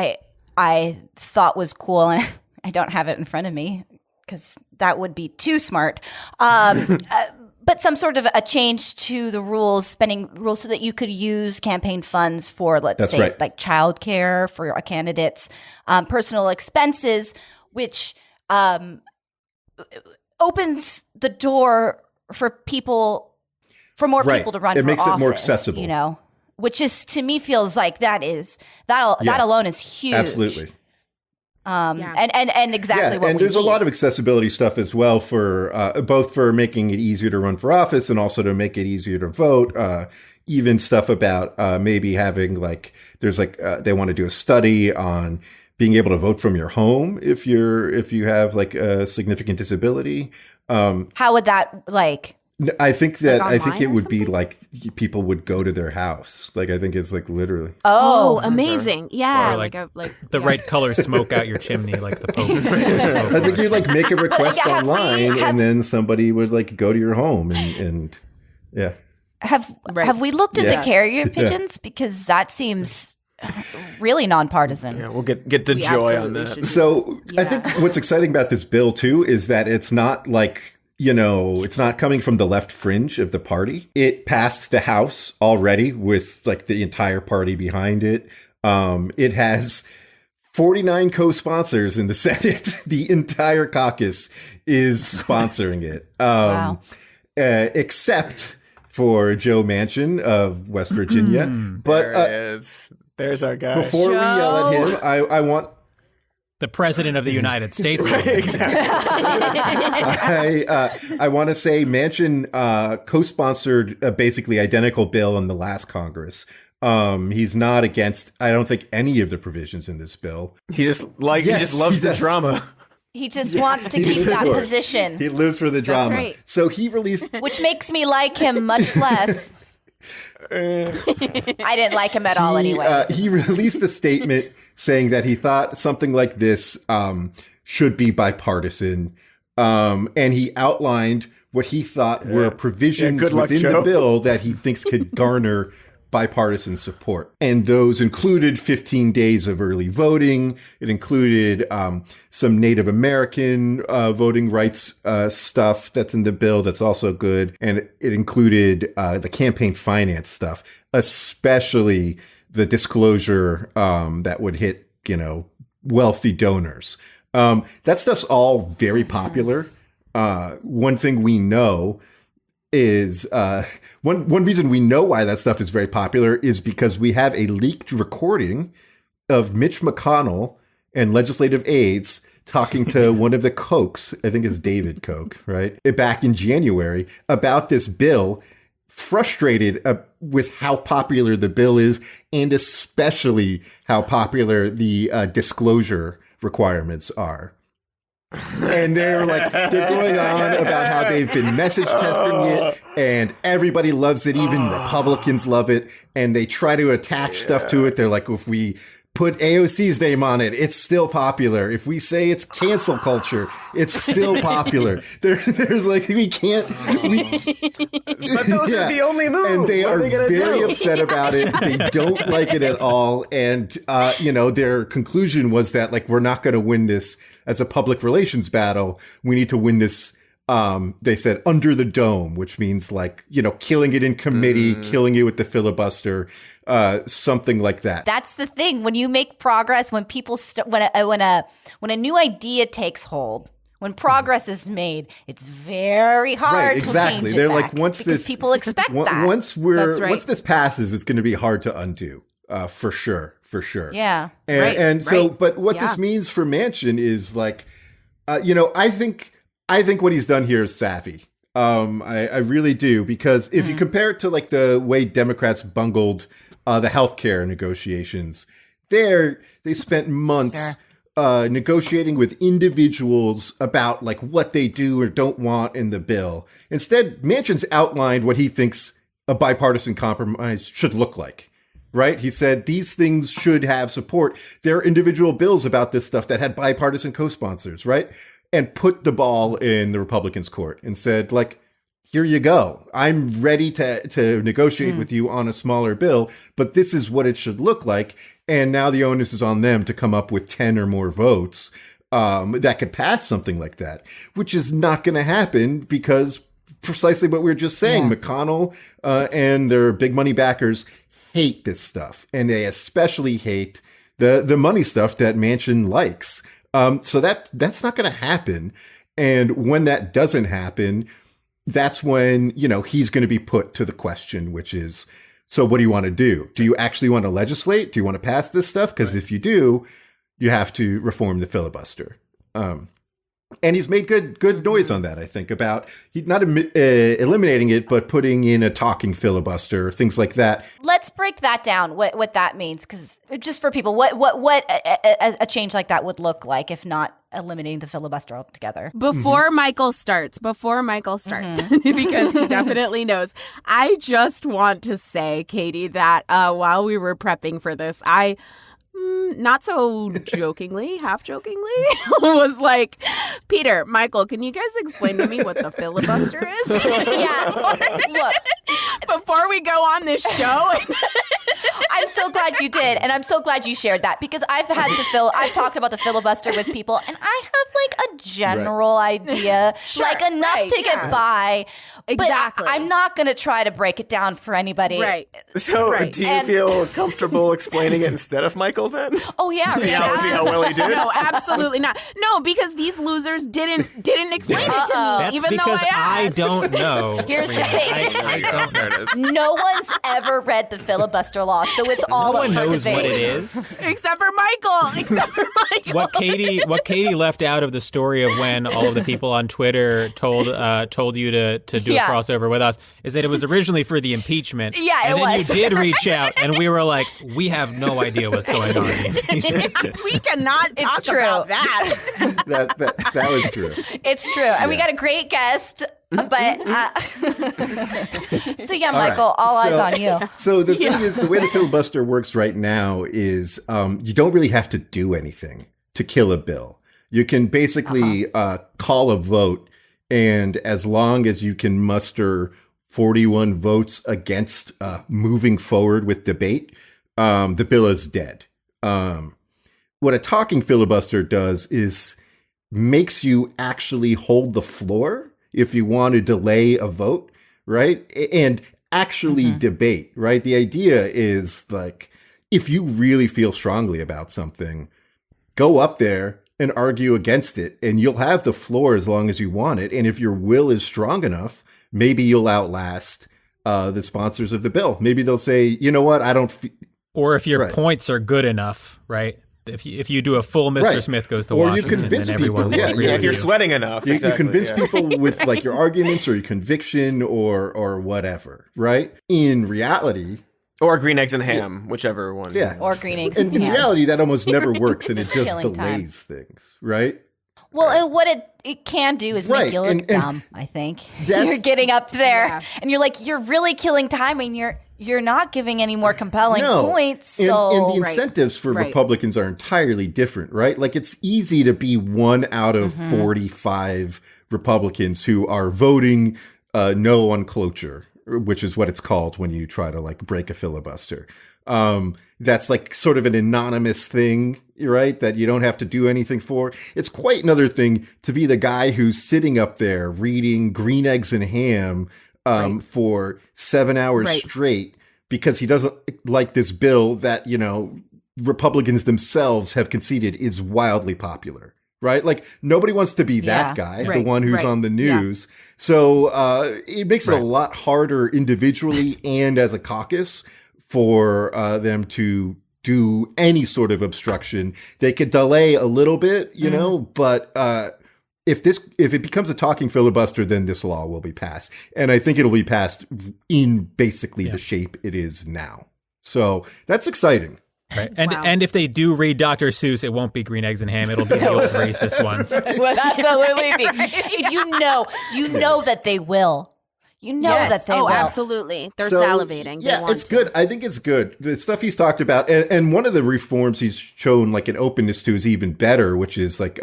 I thought was cool, and I don't have it in front of me because that would be too smart. But some sort of a change to the spending rules, so that you could use campaign funds for, let's say, like childcare for a candidate's personal expenses, which opens the door for more people to run for office. It makes it more accessible, which is, to me, feels like that alone is huge. Absolutely. And exactly what and there's a lot of accessibility stuff as well for both for making it easier to run for office and also to make it easier to vote. Even stuff about maybe having they want to do a study on being able to vote from your home if you have a significant disability. How would that I think it would be people would go to their house. I think it's literally. Oh, amazing! Yeah, or the right color smoke out your chimney, like the Pope. I think you'd make a request online, and then somebody would go to your home and yeah. Have we looked into carrier pigeons, because that seems really nonpartisan? Yeah, we'll get the joy on that. So I think what's exciting about this bill too is that it's not it's not coming from the left fringe of the party. It passed the House already with the entire party behind it. It has 49 co-sponsors in the Senate. The entire caucus is sponsoring it. Wow. Except for Joe Manchin of West Virginia. But there it is. There's our guy. Before we yell at him, I want the president of the United States. Exactly. I want to say Manchin co-sponsored a basically identical bill in the last Congress. He's not against, I don't think, any of the provisions in this bill. He just loves the drama. He just wants to keep that position. He lives for the drama. That's right. So he released, which makes me like him much less. I didn't like him at all anyway. He released a statement saying that he thought something like this should be bipartisan. And he outlined what he thought were provisions within the bill that he thinks could garner bipartisan support. And those included 15 days of early voting. It included some Native American voting rights stuff that's in the bill that's also good. And it included the campaign finance stuff, especially the disclosure that would hit, wealthy donors. That stuff's all very popular. One thing we know is one reason we know why that stuff is very popular is because we have a leaked recording of Mitch McConnell and legislative aides talking to one of the Kochs, I think it's David Koch, right? Back in January about this bill, frustrated with how popular the bill is and especially how popular the disclosure requirements are. And they're going on about how they've been message testing it and everybody loves it. Even Republicans love it. And they try to attach stuff to it. They're like, if we put AOC's name on it, it's still popular. If we say it's cancel culture, it's still popular. There's we can't. But those are the only moves. And they are very upset about it. They don't like it at all. And, their conclusion was that we're not going to win this as a public relations battle. We need to win this. They said under the dome, which means killing it in committee, killing it with the filibuster, something like that. That's the thing. When you make progress, when people when a new idea takes hold, when progress is made, it's very hard to change it They're back once because this people expect that. Once this passes, it's going to be hard to undo. For sure. Yeah. But what this means for Manchin is I think what he's done here is savvy. I really do, because if you compare it to the way Democrats bungled the healthcare negotiations, they spent months negotiating with individuals about what they do or don't want in the bill. Instead, Manchin's outlined what he thinks a bipartisan compromise should look like. Right? He said these things should have support. There are individual bills about this stuff that had bipartisan co-sponsors, right? And put the ball in the Republicans' court and said, here you go. I'm ready to negotiate with you on a smaller bill, but this is what it should look like. And now the onus is on them to come up with 10 or more votes that could pass something like that, which is not going to happen because precisely what we were just saying, McConnell and their big money backers hate this stuff, and they especially hate the money stuff that Manchin likes. So that's not going to happen. And when that doesn't happen, that's when, he's going to be put to the question, which is, so what do you want to do? Do you actually want to legislate? Do you want to pass this stuff? Because if you do, you have to reform the filibuster. And he's made good noise on that, I think, about not eliminating it, but putting in a talking filibuster, things like that. Let's break that down, what that means, because just for people, what a change like that would look like if not eliminating the filibuster altogether. Before Michael starts, because he definitely knows. I just want to say, Katy, that while we were prepping for this, I not so jokingly, half jokingly, was like, Peter, Michael, can you guys explain to me what the filibuster is? Yeah. Look, before we go on this show. I'm so glad you did, and I'm so glad you shared that, because I've talked about the filibuster with people, and I have a general idea, Sure, enough to get by. Exactly. But I'm not going to try to break it down for anybody. Right. So, do you feel comfortable explaining it instead of Michael then? Oh yeah. See how well he did? No, absolutely not. No, because these losers didn't explain it to me, That's even because though I asked. don't know. Here's the thing. I don't know. There it is. No one's ever read the filibuster law, so it's all No one up for knows debate. what it is. Except for Michael. What Katy left out of the story of when all of the people on Twitter told you to do a crossover with us is that it was originally for the impeachment. Yeah, and it then was. you did reach out, and we were like, we have no idea what's going on in the impeachment. We cannot talk about that. that was true. It's true. And we got a great guest. But so Michael, all eyes on you. So the thing is, the way the filibuster works right now is you don't really have to do anything to kill a bill. You can basically call a vote, and as long as you can muster 41 votes against moving forward with debate, the bill is dead. What a talking filibuster does is makes you actually hold the floor if you want to delay a vote, right? And actually debate, right? The idea is like, if you really feel strongly about something, go up there and argue against it, and you'll have the floor as long as you want it. And if your will is strong enough, maybe you'll outlast the sponsors of the bill. Maybe they'll say, you know what, I don't. Or if your points are good enough, right? If you do a full Mr. Smith goes to Washington, you convince then everyone people, will agree with if you're sweating enough, you convince people with like your arguments or your conviction or whatever, right? In reality. Or green eggs and ham, whichever one. Yeah. Or green eggs and ham. In reality, that almost never works, and it just delays things, right? Well, and what it can do is make you look dumb, I think. You're getting up there, and you're like, you're really killing time, and you're not giving any more compelling points. So. And the incentives for Republicans are entirely different, right? Like, it's easy to be one out of 45 Republicans who are voting no on cloture, which is what it's called when you try to like break a filibuster. That's like sort of an anonymous thing, right? That you don't have to do anything for. It's quite another thing to be the guy who's sitting up there reading Green Eggs and Ham for 7 hours straight because he doesn't like this bill that, you know, Republicans themselves have conceded is wildly popular. Right? Like, nobody wants to be that guy, the one who's on the news. Yeah. So it makes it a lot harder individually and as a caucus for them to do any sort of obstruction. They could delay a little bit, you know, but if it becomes a talking filibuster, then this law will be passed. And I think it'll be passed in basically the shape it is now. So that's exciting. Right. And if they do read Dr. Seuss, it won't be Green Eggs and Ham. It'll be the old racist ones. Well, absolutely be. You know that they will. You know that they will. Absolutely. They're salivating. Yeah, it's good. I think it's good. The stuff he's talked about, and one of the reforms he's shown like an openness to is even better, which is like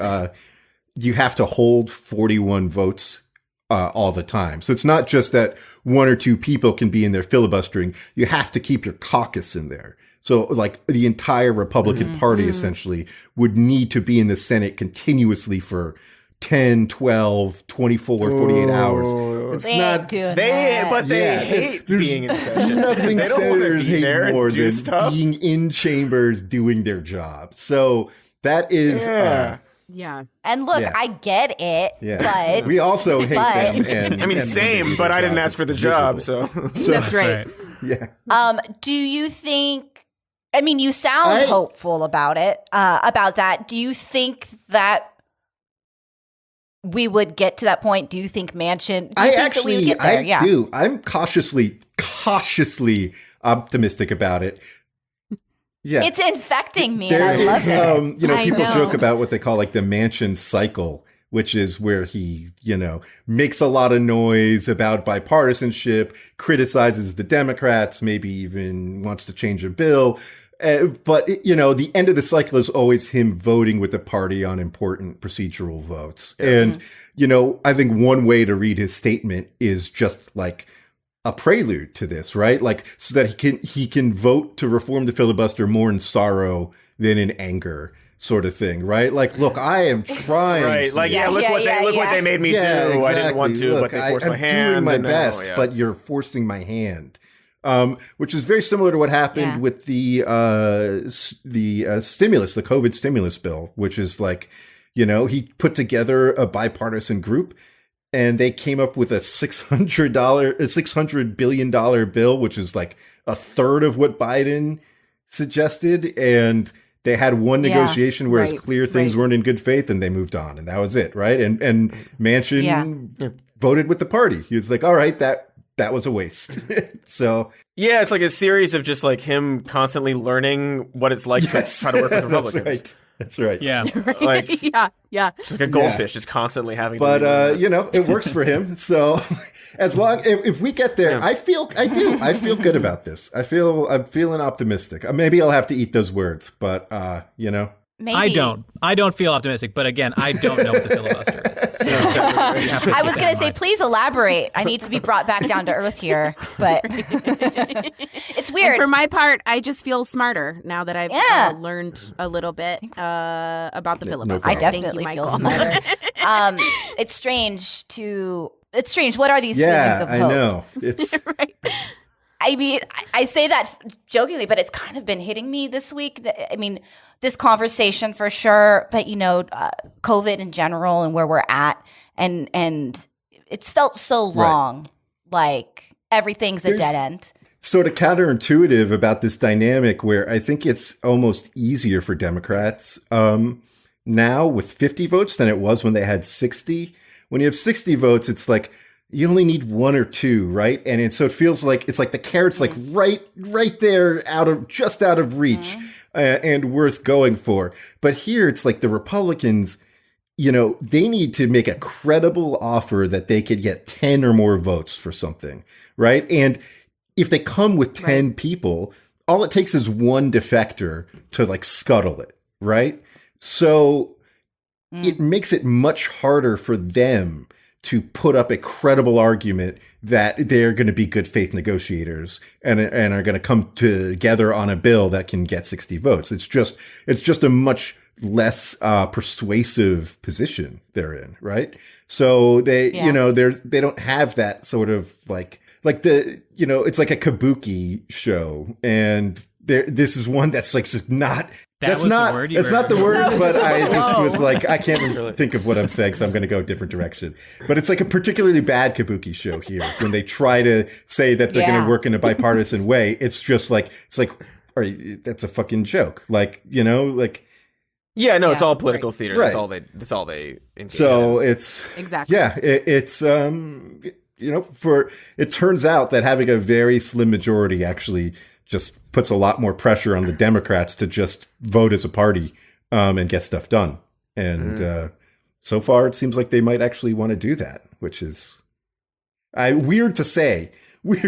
you have to hold 41 votes all the time. So it's not just that one or two people can be in there filibustering. You have to keep your caucus in there. So like the entire Republican Party essentially would need to be in the Senate continuously for 10, 12, 24, 48 hours. It's not doing that. But they hate being in session. Nothing senators hate more than being in chambers doing their job. So that is And look, I get it, but we also hate them. And, I mean, same, but I didn't ask for the job, so that's right. Yeah. Do you think? I mean, you sound hopeful about it. About that, do you think that we would get to that point? Do you think Manchin? I do. I'm cautiously optimistic about it. Yeah, it's infecting me, and I love it. You know, people joke about what they call like the Manchin cycle, which is where he, you know, makes a lot of noise about bipartisanship, criticizes the Democrats, maybe even wants to change a bill. But, you know, the end of the cycle is always him voting with the party on important procedural votes. And, you know, I think one way to read his statement is just like a prelude to this, right? Like, so that he can vote to reform the filibuster more in sorrow than in anger. Sort of thing, right? Like, look, I am trying. Right, like, look what they made me do. Exactly. I didn't want to, look, but they forced my hand. I'm doing my best, but you're forcing my hand. Which is very similar to what happened with the stimulus, the COVID stimulus bill, which is like, you know, he put together a bipartisan group and they came up with a $600 billion bill, which is like a third of what Biden suggested. And they had one negotiation where it's clear things weren't in good faith and they moved on and that was it. Right. And Manchin voted with the party. He was like, all right, that was a waste. So yeah, it's like a series of just like him constantly learning what it's like to try to work with Republicans. That's right. Yeah. Like, It's like a goldfish is constantly having to But, you know, it works for him. So as long, if we get there, I feel good about this. I'm feeling optimistic. Maybe I'll have to eat those words, but, you know. maybe. I don't feel optimistic, but again, I don't know what the filibuster is. So I was going to say, please elaborate. I need to be brought back down to earth here, but it's weird. And for my part, I just feel smarter now that I've learned a little bit about the filibuster. I definitely feel smarter. It's strange. What are these feelings of hope? Yeah, I know. It's right. I mean, I say that jokingly, but it's kind of been hitting me this week. I mean, this conversation for sure, but COVID in general and where we're at, and it's felt so long, like everything's a dead end. Sort of counterintuitive about this dynamic where I think it's almost easier for Democrats now with 50 votes than it was when they had 60. When you have 60 votes, it's like you only need one or two, right? And so it feels like it's like the carrot's like right there out of reach and worth going for. But here it's like the Republicans, they need to make a credible offer that they could get 10 or more votes for something, right? And if they come with 10 people, all it takes is one defector to like scuttle it, right? So it makes it much harder for them to put up a credible argument that they're going to be good faith negotiators and are going to come together on a bill that can get 60 votes. It's just a much less persuasive position they're in, right? So they don't have that sort of like it's like a kabuki show, and this is one that's like just not. That's not the word, but I just was like, I can't think of what I'm saying, so I'm going to go a different direction. But it's like a particularly bad kabuki show here when they try to say that they're going to work in a bipartisan way. It's just like, that's a fucking joke. Like, it's all political theater. Right. That's all they engage so in. It's exactly. Yeah, it's it turns out that having a very slim majority actually just puts a lot more pressure on the Democrats to just vote as a party and get stuff done. And so far, it seems like they might actually want to do that, which is weird to say. Yeah.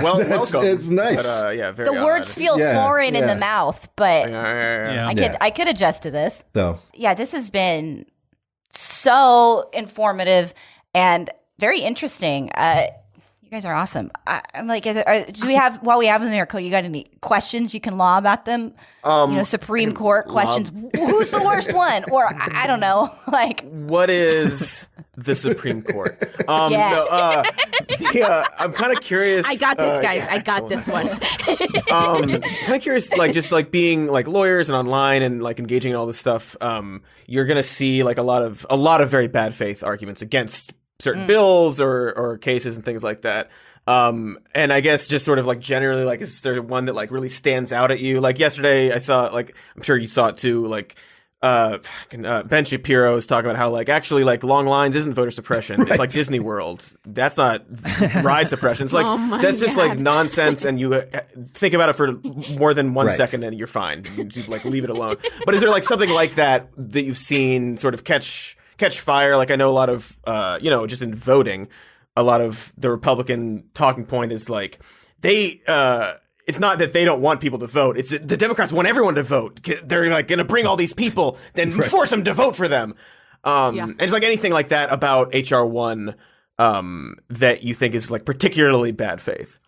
Welcome. It's nice. But, very the odd. words feel foreign in the mouth, but I could adjust to this. So this has been so informative and very interesting. You guys are awesome. I'm like, do we have, while we have them there, Cody, you got any questions you can lob at them? Supreme Court questions. Who's the worst one? Or I don't know. Like, what is the Supreme Court? I'm kind of curious. I got this, guys. I got this one. Kind of curious, just being like lawyers and online and like engaging in all this stuff. You're gonna see like a lot of very bad faith arguments against certain bills or cases and things like that. And I guess just sort of like generally, like, is there one that like really stands out at you? Like yesterday I saw, like, I'm sure you saw it too, like, Ben Shapiro is talking about how like actually like long lines isn't voter suppression. Right. It's like Disney World. That's not ride suppression. It's like that's just like nonsense, and you think about it for more than 1 second and you're fine. You just, like, leave it alone. But is there like something like that you've seen sort of catch fire? Like, I know a lot of just in voting, a lot of the Republican talking point is like they it's not that they don't want people to vote. It's that the Democrats want everyone to vote. They're like going to bring all these people, then force them to vote for them. And it's like anything like that about HR1 that you think is like particularly bad faith.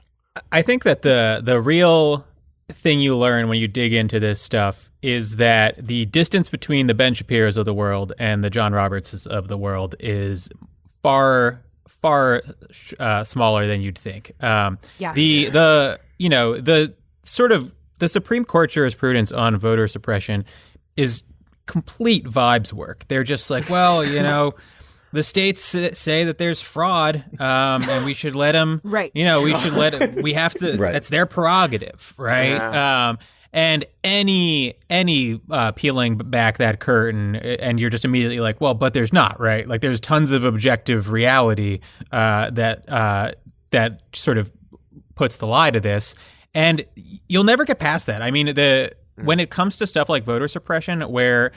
I think that the real thing you learn when you dig into this stuff is that the distance between the Ben Shapiros of the world and the John Robertses of the world is far smaller than you'd think. The sort of the Supreme Court jurisprudence on voter suppression is complete vibes work. They're just like, well, the states say that there's fraud, and we should let them. Right. We should let it. We have to. Right. That's their prerogative, right? Yeah. And any peeling back that curtain, and you're just immediately like, well, but there's not, right? Like, there's tons of objective reality that sort of puts the lie to this, and you'll never get past that. I mean, when it comes to stuff like voter suppression, where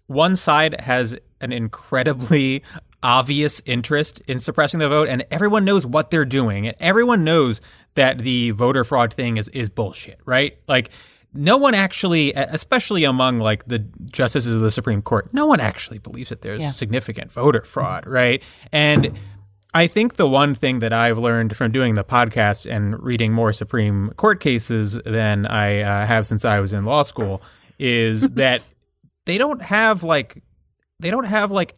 one side has an incredibly obvious interest in suppressing the vote, and everyone knows what they're doing, and everyone knows that the voter fraud thing is bullshit, right? Like, no one actually, especially among like the justices of the Supreme Court, no one actually believes that there's significant voter fraud, right? And I think the one thing that I've learned from doing the podcast and reading more Supreme Court cases than I have since I was in law school is that they don't have like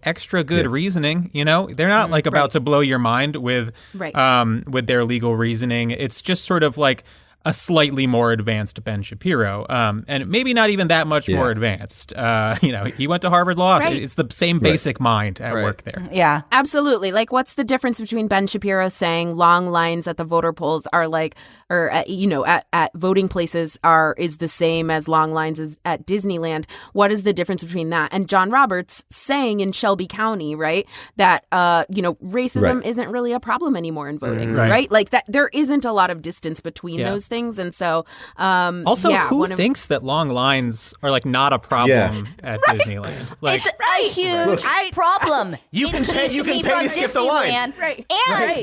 extra good reasoning, you know? They're not like about to blow your mind with their legal reasoning. It's just sort of like a slightly more advanced Ben Shapiro, and maybe not even that much more advanced. He went to Harvard Law. Right. It's the same basic mind at work there. Yeah, absolutely. Like, what's the difference between Ben Shapiro saying long lines at the voter polls are like, or at voting places is the same as long lines as at Disneyland? What is the difference between that and John Roberts saying in Shelby County, right, that racism isn't really a problem anymore in voting, right? Like that, there isn't a lot of distance between those things, and so who thinks that long lines are like not a problem at Disneyland? Like, it's a huge problem. You can pay to skip the line, and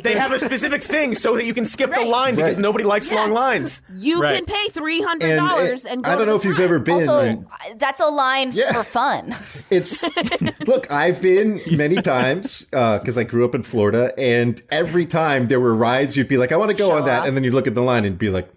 they have a specific thing so that you can skip the line because nobody likes long lines. You can pay $300 and go. I don't know if you've ever been. Also, that's a line for fun. Look, I've been many times because I grew up in Florida, and every time there were rides, you'd be like, I want to go on that, and then you look at the line and be like,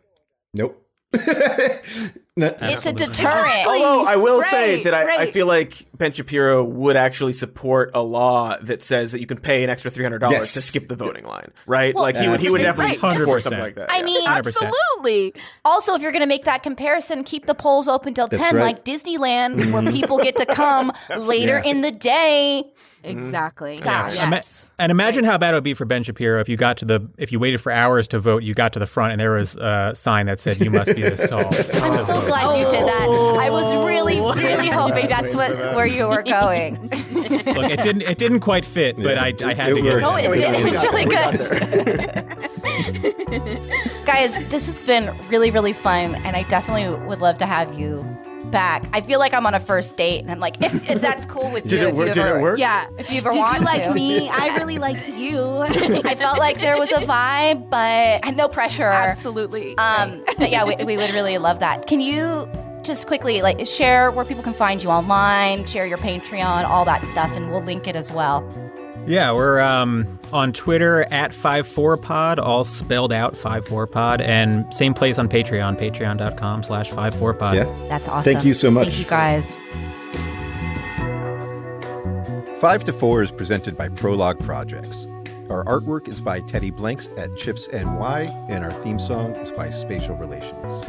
nope. It's a deterrent. Although I will say that I feel like Ben Shapiro would actually support a law that says that you can pay an extra $300 to skip the voting line, right? Well, like he would definitely support something like that. I mean, 100%. Absolutely. Also, if you're going to make that comparison, keep the polls open till 10, like Disneyland, where people get to come later in the day. Exactly. Gosh. Yes. And imagine how bad it would be for Ben Shapiro if you waited for hours to vote, you got to the front and there was a sign that said you must be this tall. I'm so glad you did that. I was really hoping that's where you were going. Look, it didn't quite fit, but I had to get it. Oh, it did. It was really good. Guys, this has been really, really fun, and I definitely would love to have you back. I feel like I'm on a first date, and I'm like, if that's cool with you. Did it work? Yeah. If you ever Did want you like to. me? I really liked you. I felt like there was a vibe, but no pressure. Absolutely. But yeah, we would really love that. Can you just quickly share where people can find you online, share your Patreon, all that stuff, and we'll link it as well. Yeah, we're on Twitter at 54pod, all spelled out 54pod, and same place on Patreon, patreon.com/54pod. Yeah. That's awesome. Thank you so much. Thank you, guys. 5 to 4 is presented by Prologue Projects. Our artwork is by Teddy Blanks at Chips NY, and our theme song is by Spatial Relations.